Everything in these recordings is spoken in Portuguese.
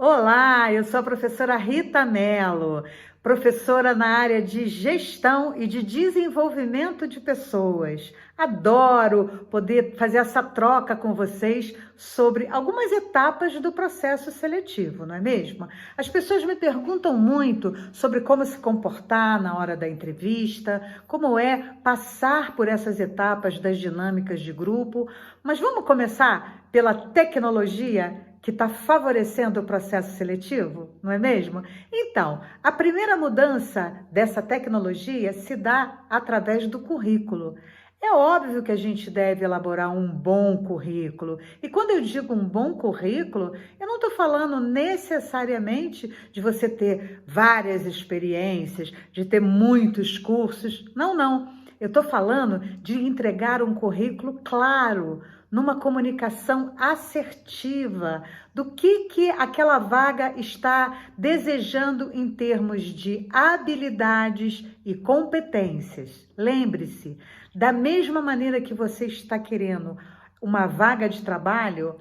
Olá, eu sou a professora Rita Mello, professora na área de gestão e de desenvolvimento de pessoas. Adoro poder fazer essa troca com vocês sobre algumas etapas do processo seletivo, não é mesmo? As pessoas me perguntam muito sobre como se comportar na hora da entrevista, como é passar por essas etapas das dinâmicas de grupo, mas vamos começar pela tecnologia que está favorecendo o processo seletivo, não é mesmo? Então, a primeira mudança dessa tecnologia se dá através do currículo. É óbvio que a gente deve elaborar um bom currículo. E quando eu digo um bom currículo, eu não estou falando necessariamente de você ter várias experiências, de ter muitos cursos. Não, não. Eu estou falando de entregar um currículo claro, numa comunicação assertiva do que aquela vaga está desejando em termos de habilidades e competências. Lembre-se, da mesma maneira que você está querendo uma vaga de trabalho,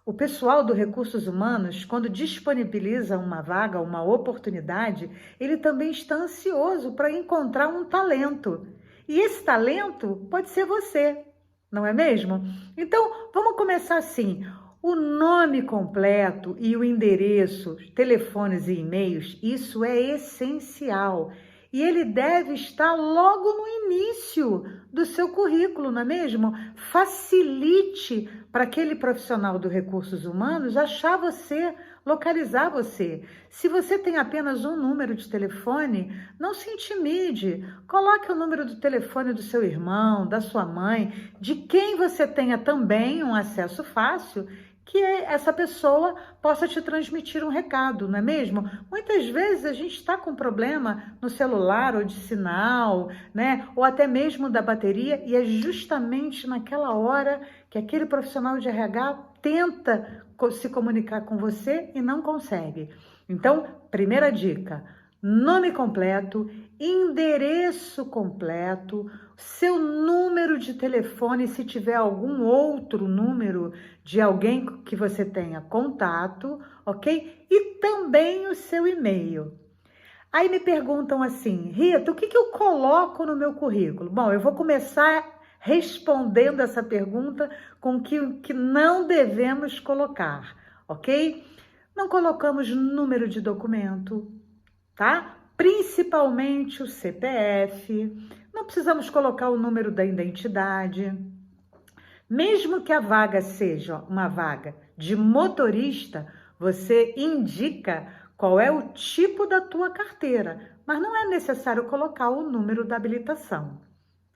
o pessoal do Recursos Humanos, quando disponibiliza uma vaga, uma oportunidade, ele também está ansioso para encontrar um talento. E esse talento pode ser você, não é mesmo? Então, vamos começar assim. O nome completo e o endereço, telefones e e-mails, isso é essencial. E ele deve estar logo no início do seu currículo, não é mesmo? Facilite para aquele profissional do Recursos Humanos achar você, localizar você. Se você tem apenas um número de telefone, não se intimide. Coloque o número do telefone do seu irmão, da sua mãe, de quem você tenha também um acesso fácil, que essa pessoa possa te transmitir um recado, não é mesmo? Muitas vezes a gente está com problema no celular ou de sinal, né? Ou até mesmo da bateria, e é justamente naquela hora que aquele profissional de RH tenta se comunicar com você e não consegue. Então, primeira dica: nome completo, endereço completo, seu número de telefone, se tiver algum outro número de alguém que você tenha contato, ok? E também o seu e-mail. Aí me perguntam assim, Rita, o que eu coloco no meu currículo? Bom, eu vou começar respondendo essa pergunta com o que não devemos colocar, ok? Não colocamos número de documento, tá? Principalmente o CPF, não precisamos colocar o número da identidade. Mesmo que a vaga seja uma vaga de motorista, você indica qual é o tipo da tua carteira, mas não é necessário colocar o número da habilitação,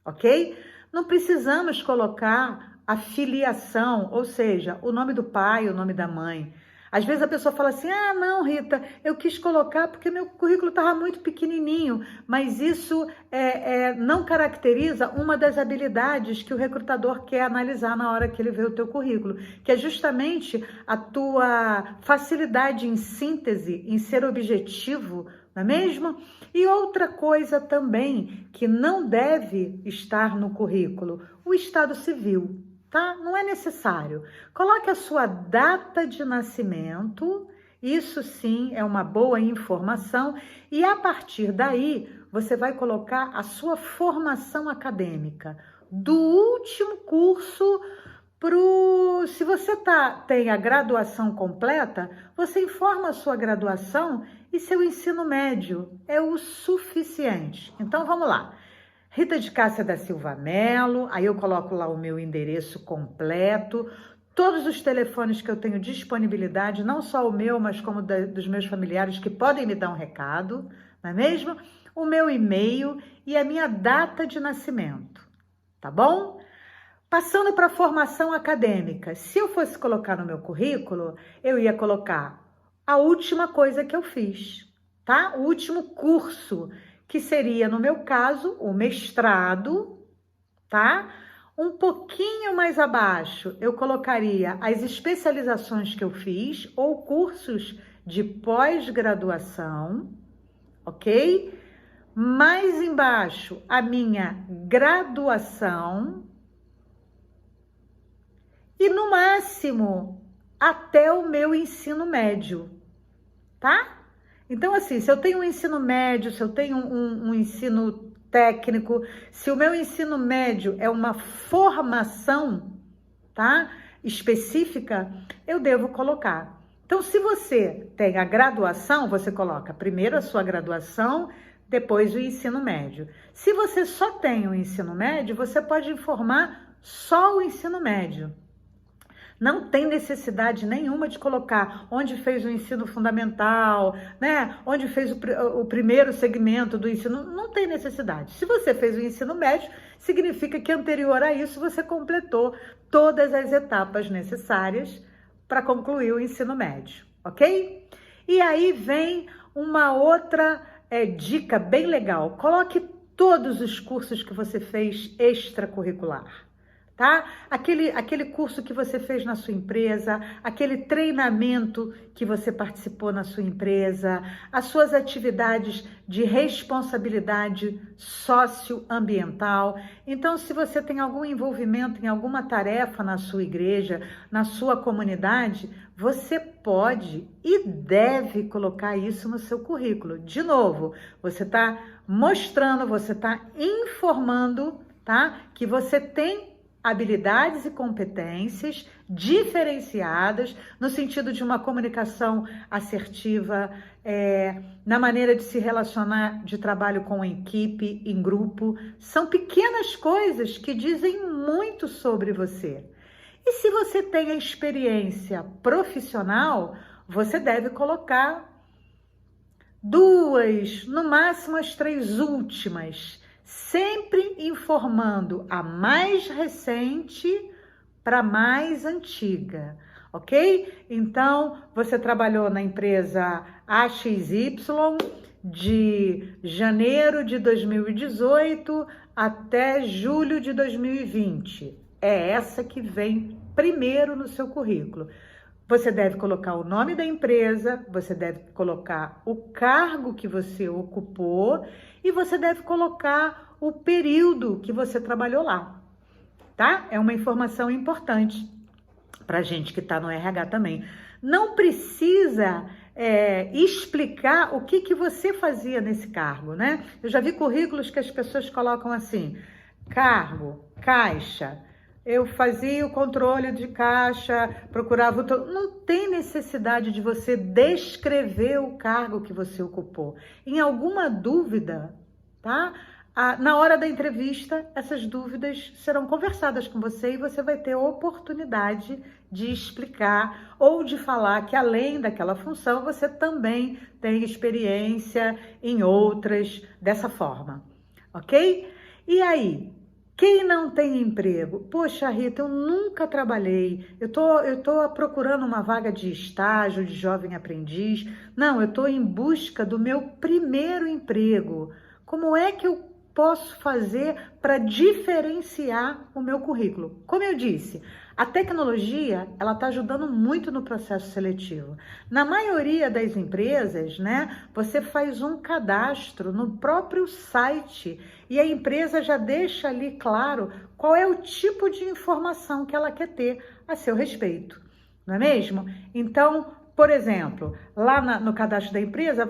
ok? Não precisamos colocar a filiação, ou seja, o nome do pai, o nome da mãe. Às vezes a pessoa fala assim, ah, não, Rita, eu quis colocar porque meu currículo estava muito pequenininho, mas isso não caracteriza uma das habilidades que o recrutador quer analisar na hora que ele vê o teu currículo, que é justamente a tua facilidade em síntese, em ser objetivo, não é mesmo? E outra coisa também que não deve estar no currículo, o estado civil. Tá? Não é necessário. Coloque a sua data de nascimento, isso sim é uma boa informação, e a partir daí você vai colocar a sua formação acadêmica, do último curso se você tem a graduação completa, você informa a sua graduação e seu ensino médio é o suficiente. Então vamos lá. Rita de Cássia da Silva Mello, aí eu coloco lá o meu endereço completo, todos os telefones que eu tenho disponibilidade, não só o meu, mas como dos meus familiares que podem me dar um recado, não é mesmo? O meu e-mail e a minha data de nascimento, tá bom? Passando para a formação acadêmica, se eu fosse colocar no meu currículo, eu ia colocar a última coisa que eu fiz, tá? O último curso, que seria, no meu caso, o mestrado, tá? Um pouquinho mais abaixo, eu colocaria as especializações que eu fiz ou cursos de pós-graduação, ok? Mais embaixo, a minha graduação e, no máximo, até o meu ensino médio. tá? Então, assim, se eu tenho um ensino médio, se eu tenho um ensino técnico, se o meu ensino médio é uma formação, tá? Específica, eu devo colocar. Então, se você tem a graduação, você coloca primeiro a sua graduação, depois o ensino médio. Se você só tem o ensino médio, você pode informar só o ensino médio. Não tem necessidade nenhuma de colocar onde fez o ensino fundamental, né? Onde fez o primeiro segmento do ensino. Não tem necessidade. Se você fez o ensino médio, significa que anterior a isso você completou todas as etapas necessárias para concluir o ensino médio, ok? E aí vem uma outra dica bem legal. Coloque todos os cursos que você fez extracurricular. Tá? Aquele curso que você fez na sua empresa, aquele treinamento que você participou na sua empresa, as suas atividades de responsabilidade socioambiental. Então, se você tem algum envolvimento em alguma tarefa na sua igreja, na sua comunidade, você pode e deve colocar isso no seu currículo. De novo, você está mostrando, você está informando, tá? Que você tem habilidades e competências diferenciadas no sentido de uma comunicação assertiva, na maneira de se relacionar de trabalho com equipe, em grupo. São pequenas coisas que dizem muito sobre você. E se você tem a experiência profissional, você deve colocar 2, no máximo as 3 últimas, sempre informando a mais recente para a mais antiga, ok? Então, você trabalhou na empresa AXY de janeiro de 2018 até julho de 2020. É essa que vem primeiro no seu currículo. Você deve colocar o nome da empresa, você deve colocar o cargo que você ocupou e você deve colocar o período que você trabalhou lá, tá? É uma informação importante para gente que está no RH também. Não precisa explicar o que você fazia nesse cargo, né? Eu já vi currículos que as pessoas colocam assim, cargo, caixa, eu fazia o controle de caixa, procurava... Não tem necessidade de você descrever o cargo que você ocupou. Em alguma dúvida, tá? Na hora da entrevista, essas dúvidas serão conversadas com você e você vai ter a oportunidade de explicar ou de falar que além daquela função, você também tem experiência em outras dessa forma, ok? E aí? Quem não tem emprego? Poxa, Rita, eu nunca trabalhei, eu tô procurando uma vaga de estágio, de jovem aprendiz. Não, eu tô em busca do meu primeiro emprego. Como é que eu posso fazer para diferenciar o meu currículo? Como eu disse, a tecnologia, ela está ajudando muito no processo seletivo. Na maioria das empresas, né, você faz um cadastro no próprio site e a empresa já deixa ali claro qual é o tipo de informação que ela quer ter a seu respeito, não é mesmo? Então, por exemplo, lá no cadastro da empresa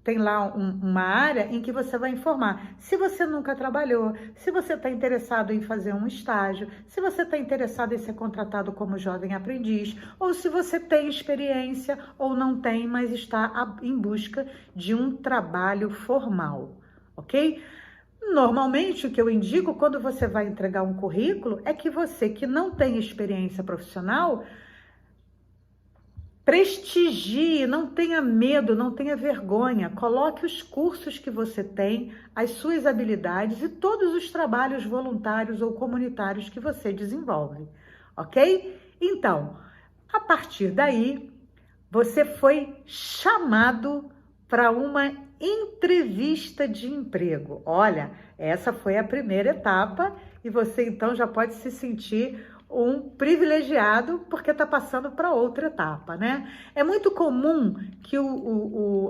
tem lá uma área em que você vai informar se você nunca trabalhou, se você está interessado em fazer um estágio, se você está interessado em ser contratado como jovem aprendiz, ou se você tem experiência ou não tem, mas está em busca de um trabalho formal, ok? Normalmente, o que eu indico quando você vai entregar um currículo é que você que não tem experiência profissional prestigie, não tenha medo, não tenha vergonha, coloque os cursos que você tem, as suas habilidades e todos os trabalhos voluntários ou comunitários que você desenvolve, ok? Então, a partir daí, você foi chamado para uma entrevista de emprego. Olha, essa foi a primeira etapa e você então já pode se sentir um privilegiado porque está passando para outra etapa, né? É muito comum que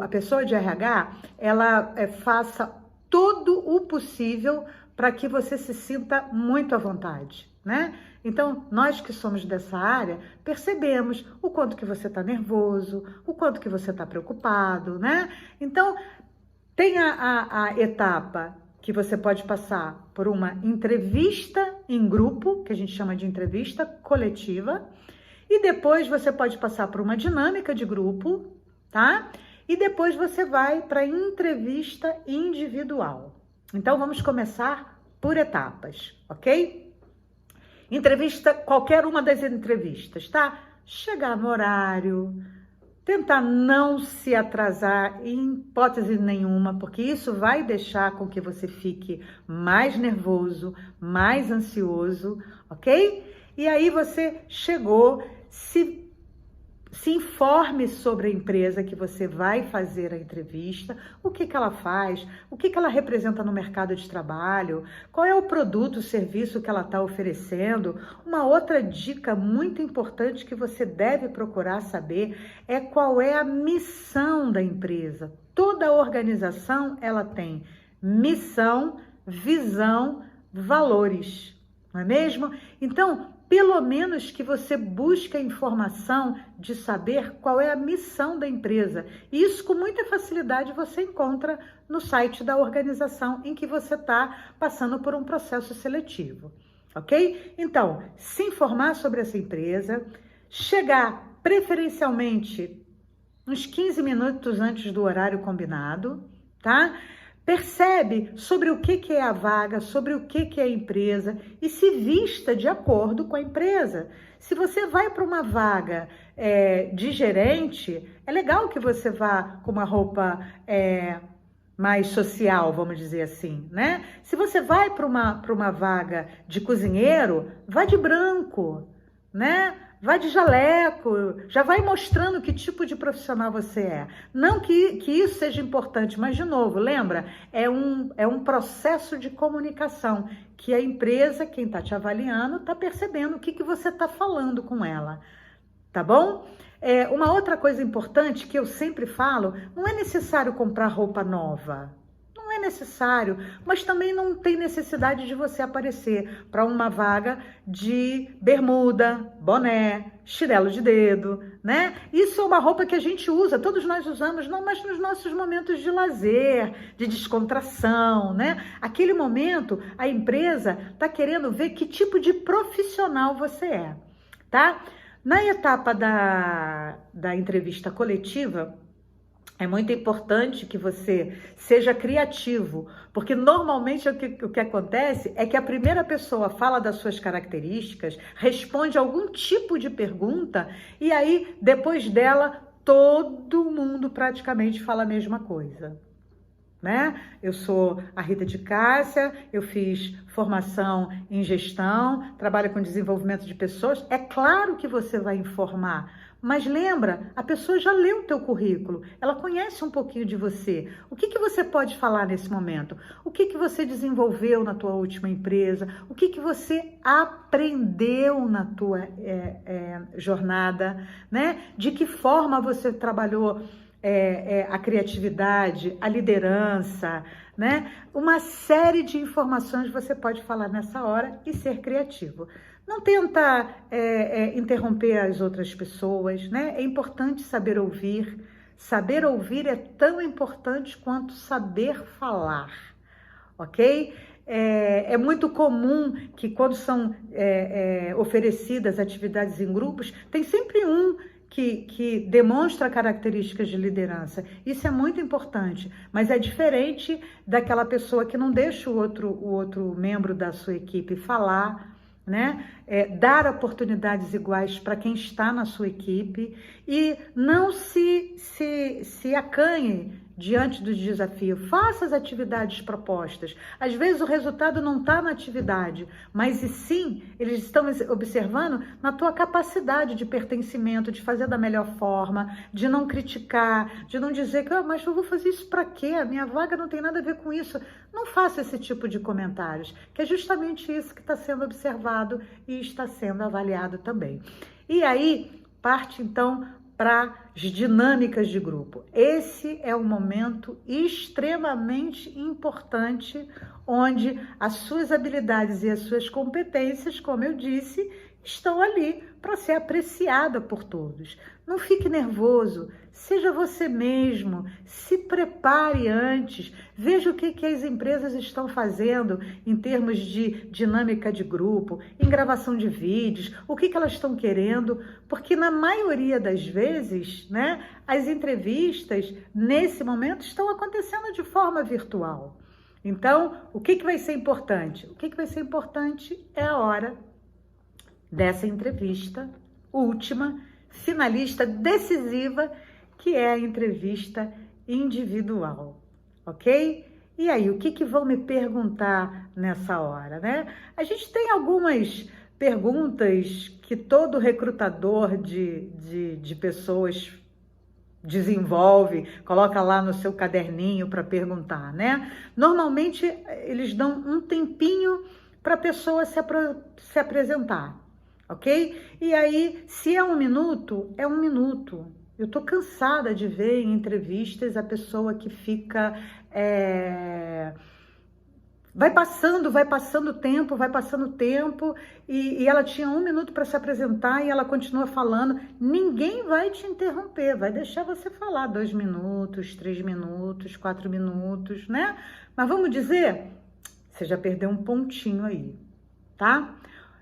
a pessoa de RH, ela faça todo o possível para que você se sinta muito à vontade, né? Então, nós que somos dessa área, percebemos o quanto que você está nervoso, o quanto que você está preocupado, né? Então, tem a etapa que você pode passar por uma entrevista em grupo, que a gente chama de entrevista coletiva, e depois você pode passar por uma dinâmica de grupo, tá? E depois você vai para a entrevista individual. Então, vamos começar por etapas, ok? Entrevista, qualquer uma das entrevistas, tá? Chegar no horário, tentar não se atrasar em hipótese nenhuma, porque isso vai deixar com que você fique mais nervoso, mais ansioso, ok? E aí você chegou, se informe sobre a empresa que você vai fazer a entrevista, o que ela faz, o que ela representa no mercado de trabalho, qual é o produto, o serviço que ela está oferecendo. Uma outra dica muito importante que você deve procurar saber é qual é a missão da empresa. Toda organização, ela tem missão, visão, valores, não é mesmo? Então, pelo menos que você busque a informação de saber qual é a missão da empresa. E isso, com muita facilidade, você encontra no site da organização em que você está passando por um processo seletivo, ok? Então, se informar sobre essa empresa, chegar preferencialmente uns 15 minutos antes do horário combinado, tá? Percebe sobre o que é a vaga, sobre o que é a empresa e se vista de acordo com a empresa. Se você vai para uma vaga de gerente, é legal que você vá com uma roupa mais social, vamos dizer assim, né? Se você vai para uma vaga de cozinheiro, vá de branco, né? Vai de jaleco, já vai mostrando que tipo de profissional você é. Não que isso seja importante, mas, de novo, lembra? É um processo de comunicação que a empresa, quem está te avaliando, está percebendo o que você está falando com ela, tá bom? Uma outra coisa importante que eu sempre falo, não é necessário comprar roupa nova. Não é necessário, mas também não tem necessidade de você aparecer para uma vaga de bermuda, boné, chinelo de dedo, né? Isso é uma roupa que a gente usa, todos nós usamos, não, mas nos nossos momentos de lazer, de descontração, né? Aquele momento, a empresa está querendo ver que tipo de profissional você é, tá? Na etapa da entrevista coletiva, é muito importante que você seja criativo, porque normalmente o que acontece é que a primeira pessoa fala das suas características, responde algum tipo de pergunta e aí, depois dela, todo mundo praticamente fala a mesma coisa, né? Eu sou a Rita de Cássia, eu fiz formação em gestão, trabalho com desenvolvimento de pessoas. É claro que você vai informar, mas lembra, a pessoa já leu o teu currículo, ela conhece um pouquinho de você. O que você pode falar nesse momento? O que você desenvolveu na tua última empresa? O que você aprendeu na tua jornada, né? De que forma você trabalhou a criatividade, a liderança, né? Uma série de informações você pode falar nessa hora e ser criativo. Não tenta interromper as outras pessoas, né? É importante saber ouvir. Saber ouvir é tão importante quanto saber falar, ok? É muito comum que quando são oferecidas atividades em grupos, tem sempre um que demonstra características de liderança. Isso é muito importante, mas é diferente daquela pessoa que não deixa o outro membro da sua equipe falar, né? Dar oportunidades iguais para quem está na sua equipe e não se acanhe diante do desafio. Faça as atividades propostas. Às vezes o resultado não está na atividade, mas e sim, eles estão observando na tua capacidade de pertencimento, de fazer da melhor forma, de não criticar, de não dizer que mas eu vou fazer isso para quê? A minha vaga não tem nada a ver com isso. Não faça esse tipo de comentários, que é justamente isso que está sendo observado e está sendo avaliado também. E aí, parte então para as dinâmicas de grupo. Esse é um momento extremamente importante, onde as suas habilidades e as suas competências, como eu disse, estão ali para ser apreciada por todos. Não fique nervoso, seja você mesmo, se prepare antes, veja o que as empresas estão fazendo em termos de dinâmica de grupo, em gravação de vídeos, o que elas estão querendo, porque na maioria das vezes, né, as entrevistas nesse momento estão acontecendo de forma virtual. Então, o que vai ser importante? O que vai ser importante é a hora dessa entrevista última, finalista, decisiva, que é a entrevista individual, ok? E aí, o que vão me perguntar nessa hora, né? A gente tem algumas perguntas que todo recrutador de pessoas desenvolve, coloca lá no seu caderninho para perguntar, né? Normalmente, eles dão um tempinho para a pessoa se apresentar, ok? E aí, se é um minuto, é um minuto. Eu tô cansada de ver em entrevistas a pessoa que fica... Vai passando tempo e ela tinha um minuto para se apresentar e ela continua falando. Ninguém vai te interromper, vai deixar você falar 2 minutos, 3 minutos, 4 minutos, né? Mas vamos dizer, você já perdeu um pontinho aí, tá?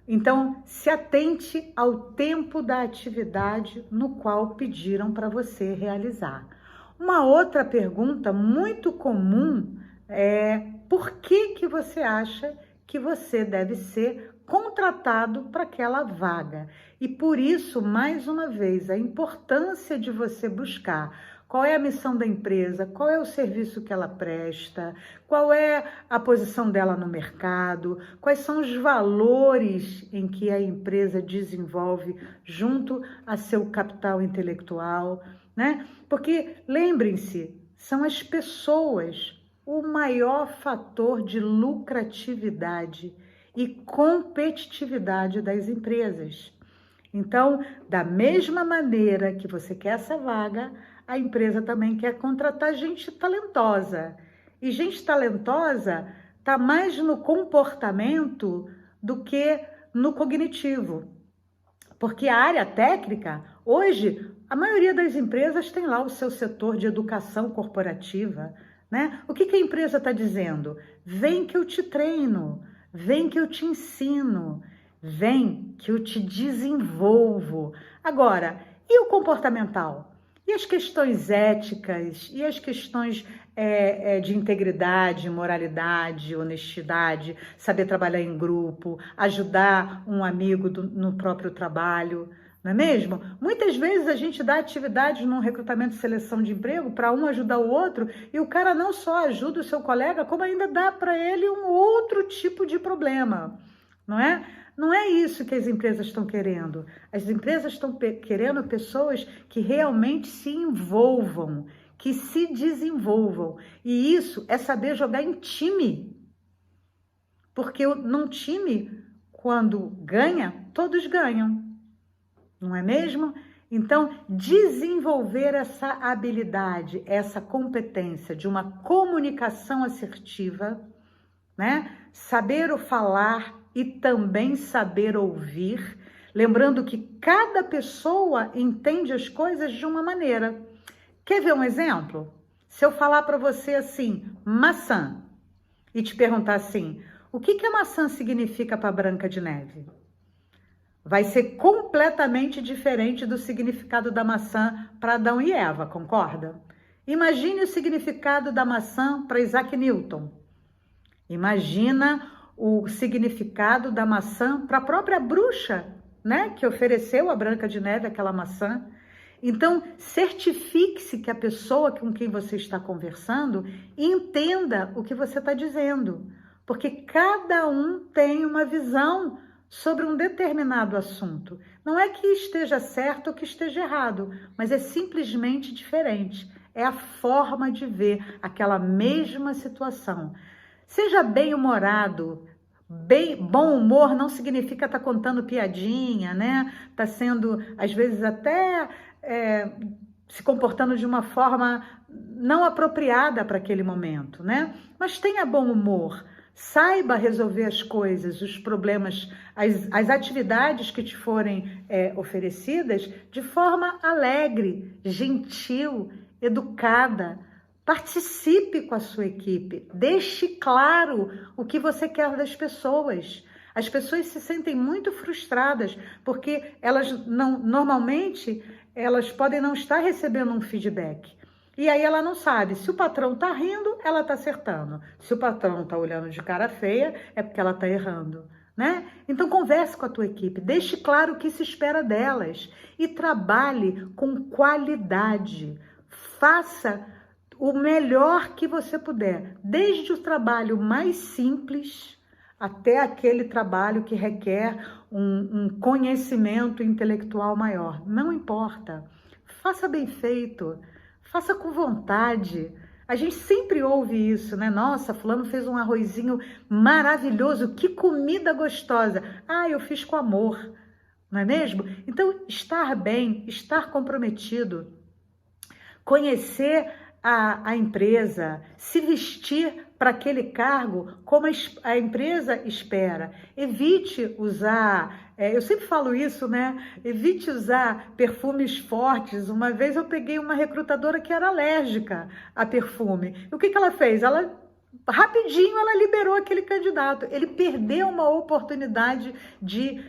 Então, se atente ao tempo da atividade no qual pediram para você realizar. Uma outra pergunta muito comum é: por que você acha que você deve ser contratado para aquela vaga? E por isso, mais uma vez, a importância de você buscar qual é a missão da empresa, qual é o serviço que ela presta, qual é a posição dela no mercado, quais são os valores em que a empresa desenvolve junto a seu capital intelectual, né? Porque, lembrem-se, são as pessoas o maior fator de lucratividade e competitividade das empresas. Então, da mesma maneira que você quer essa vaga, a empresa também quer contratar gente talentosa. E gente talentosa está mais no comportamento do que no cognitivo. Porque a área técnica, hoje, a maioria das empresas tem lá o seu setor de educação corporativa, né? O que a empresa está dizendo? Vem que eu te treino, vem que eu te ensino, vem que eu te desenvolvo. Agora, e o comportamental? E as questões éticas? E as questões de integridade, moralidade, honestidade, saber trabalhar em grupo, ajudar um amigo no próprio trabalho, não é mesmo? Muitas vezes a gente dá atividades num recrutamento e seleção de emprego para um ajudar o outro e o cara não só ajuda o seu colega, como ainda dá para ele um outro tipo de problema, não é? Não é isso que as empresas estão querendo. As empresas estão querendo pessoas que realmente se envolvam, que se desenvolvam. E isso é saber jogar em time. Porque num time, quando ganha, todos ganham. Não é mesmo? Então, desenvolver essa habilidade, essa competência de uma comunicação assertiva, né? Saber o falar e também saber ouvir, lembrando que cada pessoa entende as coisas de uma maneira. Quer ver um exemplo? Se eu falar para você assim, maçã, e te perguntar assim, o que a maçã significa para Branca de Neve? Vai ser completamente diferente do significado da maçã para Adão e Eva, concorda? Imagine o significado da maçã para Isaac Newton. Imagina o significado da maçã para a própria bruxa, né, que ofereceu a Branca de Neve aquela maçã. Então, certifique-se que a pessoa com quem você está conversando entenda o que você está dizendo, porque cada um tem uma visão sobre um determinado assunto. Não é que esteja certo ou que esteja errado, mas é simplesmente diferente. É a forma de ver aquela mesma situação. Seja bem-humorado. Bom humor não significa estar contando piadinha, né? Tá sendo, às vezes, até se comportando de uma forma não apropriada para aquele momento, né? Mas tenha bom humor, saiba resolver as coisas, os problemas, as atividades que te forem oferecidas de forma alegre, gentil, educada. Participe com a sua equipe, deixe claro o que você quer das pessoas. As pessoas se sentem muito frustradas porque normalmente elas podem não estar recebendo um feedback. E aí ela não sabe, se o patrão está rindo, ela está acertando. Se o patrão está olhando de cara feia, é porque ela está errando, né? Então converse com a tua equipe, deixe claro o que se espera delas e trabalhe com qualidade. Faça o melhor que você puder, desde o trabalho mais simples até aquele trabalho que requer um conhecimento intelectual maior. Não importa. Faça bem feito. Faça com vontade. A gente sempre ouve isso, né? Nossa, fulano fez um arrozinho maravilhoso. Que comida gostosa. Ah, eu fiz com amor. Não é mesmo? Então, estar bem, estar comprometido, conhecer a empresa, se vestir para aquele cargo como a empresa espera. Evite usar, eu sempre falo isso, né? Evite usar perfumes fortes. Uma vez eu peguei uma recrutadora que era alérgica a perfume. E o que ela fez? Rapidinho ela liberou aquele candidato. Ele perdeu uma oportunidade de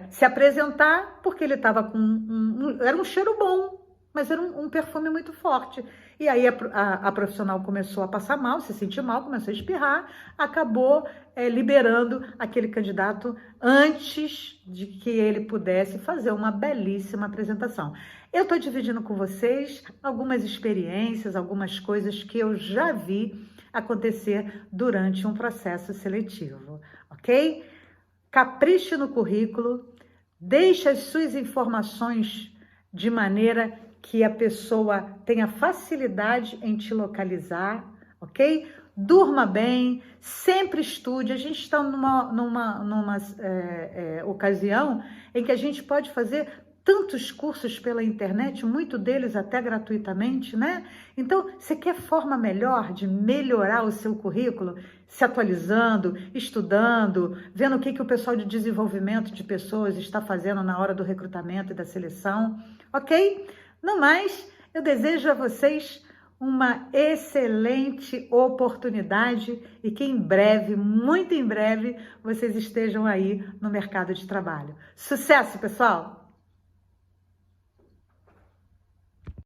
se apresentar porque ele estava com era um cheiro bom, mas era um perfume muito forte. E aí a profissional começou a passar mal, se sentiu mal, começou a espirrar, acabou liberando aquele candidato antes de que ele pudesse fazer uma belíssima apresentação. Eu estou dividindo com vocês algumas experiências, algumas coisas que eu já vi acontecer durante um processo seletivo, ok? Capriche no currículo, deixe as suas informações de maneira que a pessoa tenha facilidade em te localizar, ok? Durma bem, sempre estude. A gente está numa ocasião em que a gente pode fazer tantos cursos pela internet, muito deles até gratuitamente, né? Então, você quer forma melhor de melhorar o seu currículo? Se atualizando, estudando, vendo o que o pessoal de desenvolvimento de pessoas está fazendo na hora do recrutamento e da seleção, ok? No mais, eu desejo a vocês uma excelente oportunidade e que em breve, muito em breve, vocês estejam aí no mercado de trabalho. Sucesso, pessoal!